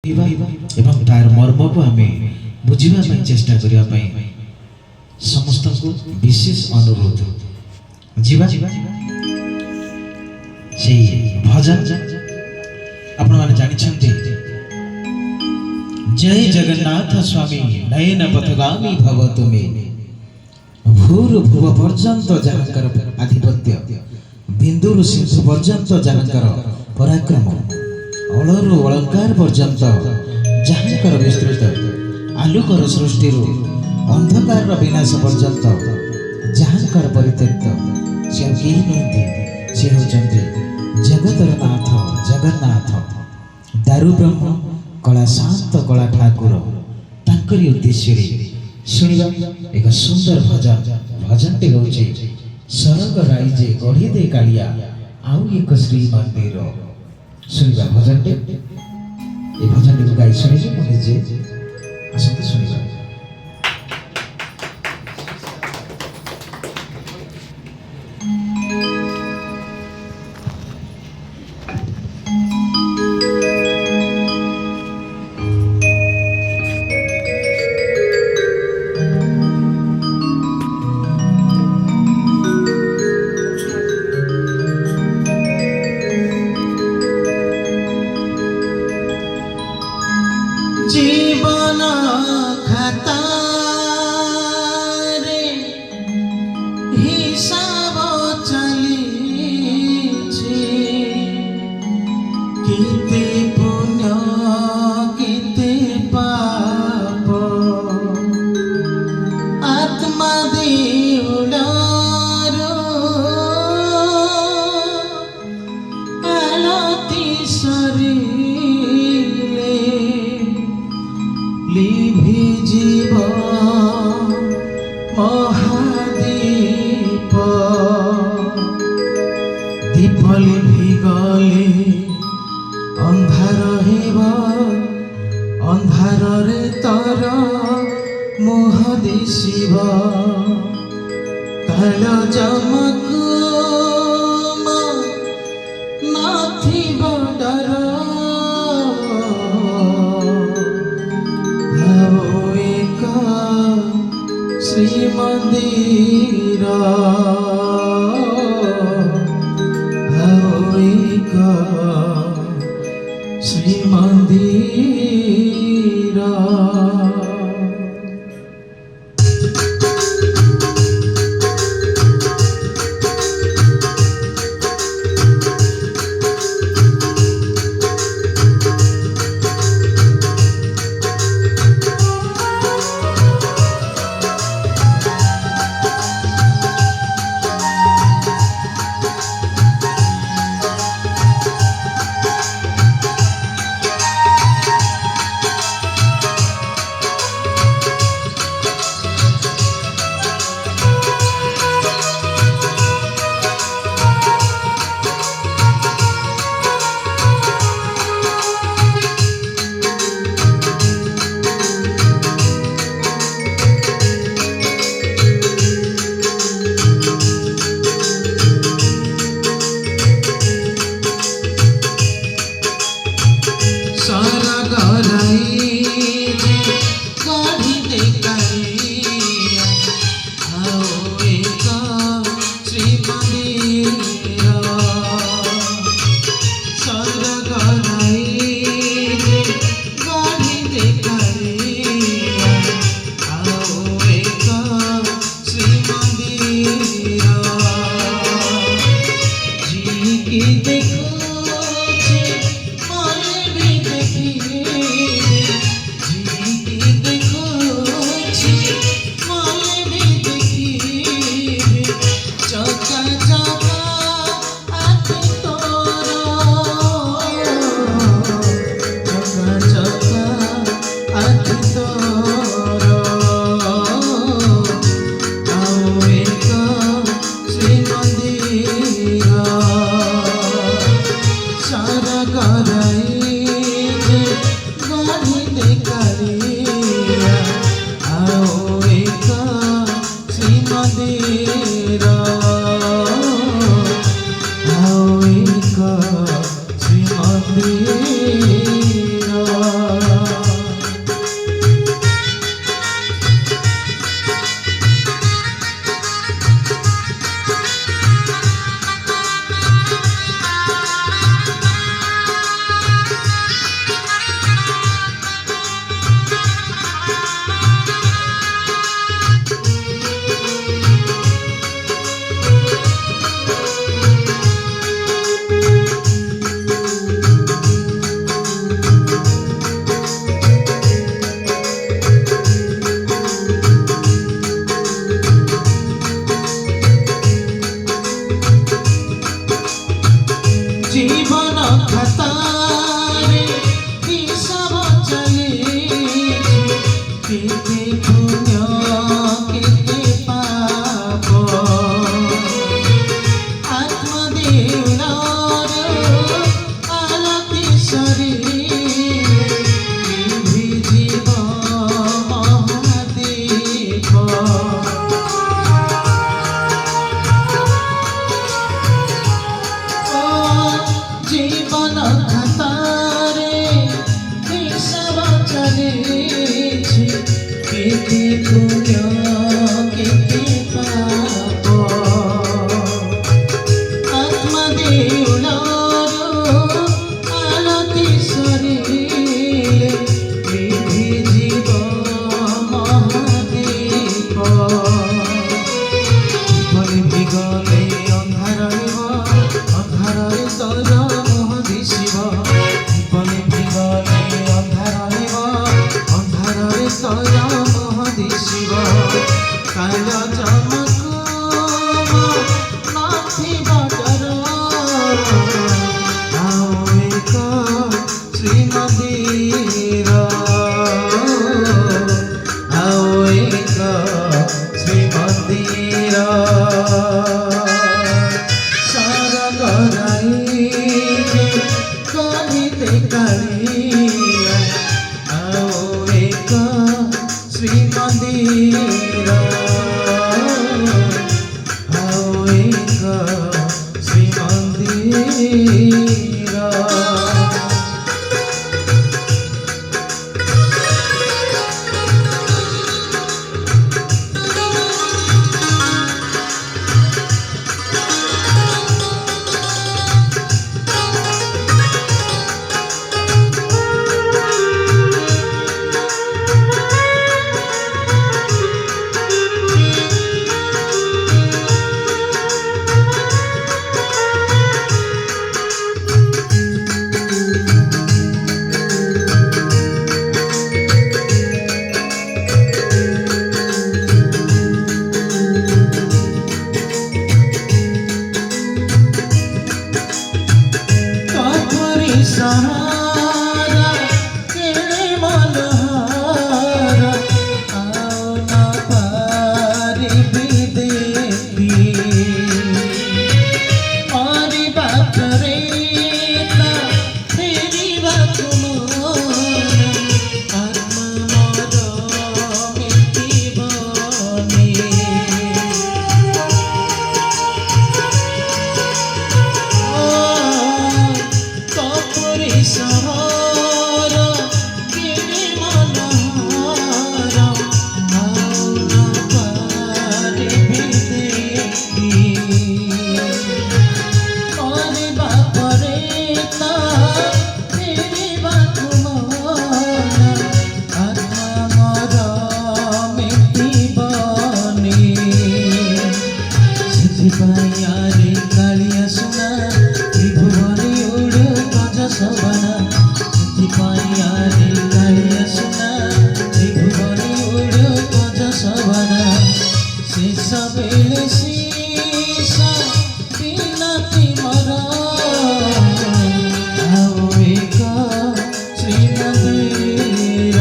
एवं तार मर्म को आम बुझा चेष्टा करने समस्त को विशेष अनुरोध जीवा से भजन आपण मैंने जानी जय जगन्नाथ स्वामी नयन पथगामी भव तुमे भूर भुव पर्यंत जहाँकर आधिपत्य बिंदुरु सिंधु पर्यंत जहाँकर पराक्रम अलरु अलंकार पर्यंत जहाँकर विस्तृत आलोकर सृष्टि अंधकार विनाश पर्यंत जहाँकर परित्यक्त से कही नुहति से होचंती जगतर नाथ जगन्नाथ दारु ब्रह्म कला शांत कला ठाकुर तांकरी उद्देश्य शुणा एक सुंदर भजन भजनटी हूँ सरग राइजे गढ़ी दे कालिया आउ एक श्री मंदिर शुणा भजनटी ये भजन गाई शुणी मुझे आसते शुणा जीवन खाता रे हिसाब चली किते पुण्य किते पाप आत्मा देउलारो आलती शरीर लिभि जीव महादीप दीप लिभि गले अंधार हेब अंधार रे तर मोह दिशिब काल जमकु नाथिब डर श्री मंदिर श्री मंदिर चले केते पुण्य केते पाप आत्मदेवनार आरती शरीर विजीव महादीप जीवन खातारे हिसाब चलेछि केते पुण्य केते पाप आत्मदेवनार आरती शरीरे विजीव महादीप बने बिगले अंधार अंधारे तर मोह दिशिब बने बिगले अंधारे तर मोह दिशिब काल चमक नाथिब डर आओ एक श्रीमंदिर आओ एक श्रीमंदिर कहिते कालिया आओ एक श्रीमंदिर आओ एक श्रीमंदिर सहारा केड़े मनहारा आओ ना पारी विदेवी मारी बात रे ना तेरी बात मन आत्मा मोर मिटी बनी सहारा केड़े मनहारा आओ ना पारी विदेवी मारे बाप रे ता तेरी बात मन आत्मा मोर मिटी बनी ସେଥିପାଇଁ ଆରେ କାଳିଆ ସୁନା ତ୍ରିଭୁବନେ ଉଡ଼ ଗଜ ସବନା ସେଥିପାଇଁ ଆରେ କାଳିଆ ସୁନା ତ୍ରିଭୁବନେ ଉଡ଼ ଗଜ ସବନା ଶେଷ ବେଳେ ଶେଷ ବିନତି ମୋର ଆଉ ଏକ ଶ୍ରୀମନ୍ଦିର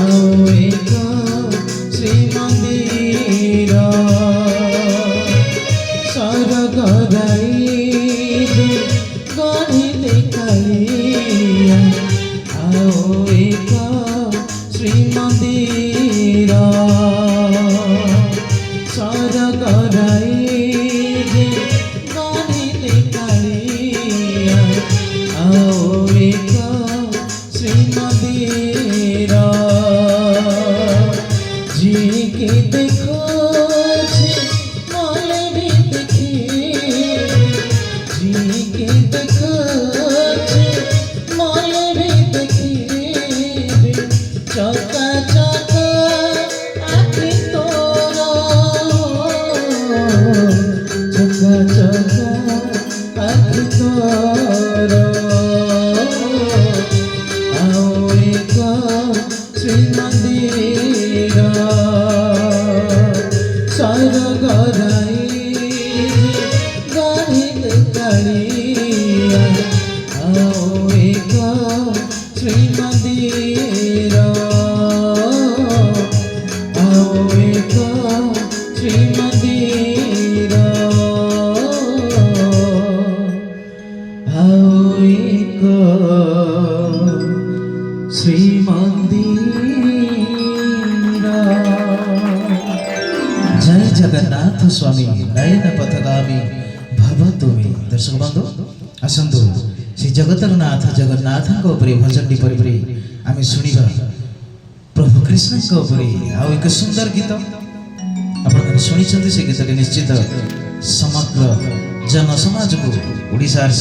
ଆଉ ଏକ ଶ୍ରୀମନ୍ଦିର सरग गढ़िले कालिया आओ एक श्रीमंदिर सरग गढ़िले कालिया आओ एक श्रीमंदिर जी के देखो चका चका आखि तोर चका चका आखि तोर आओ जगन्नाथ स्वामी नयन पथगामी भव तुमी। दर्शक बंधु आसतु से जगतर नाथ जगन्नाथ भजन परि आम शुणा प्रभु कृष्ण आउ एक सुंदर गीत आप शुणी से गीत निश्चित समग्र जन समाज को ओडिशार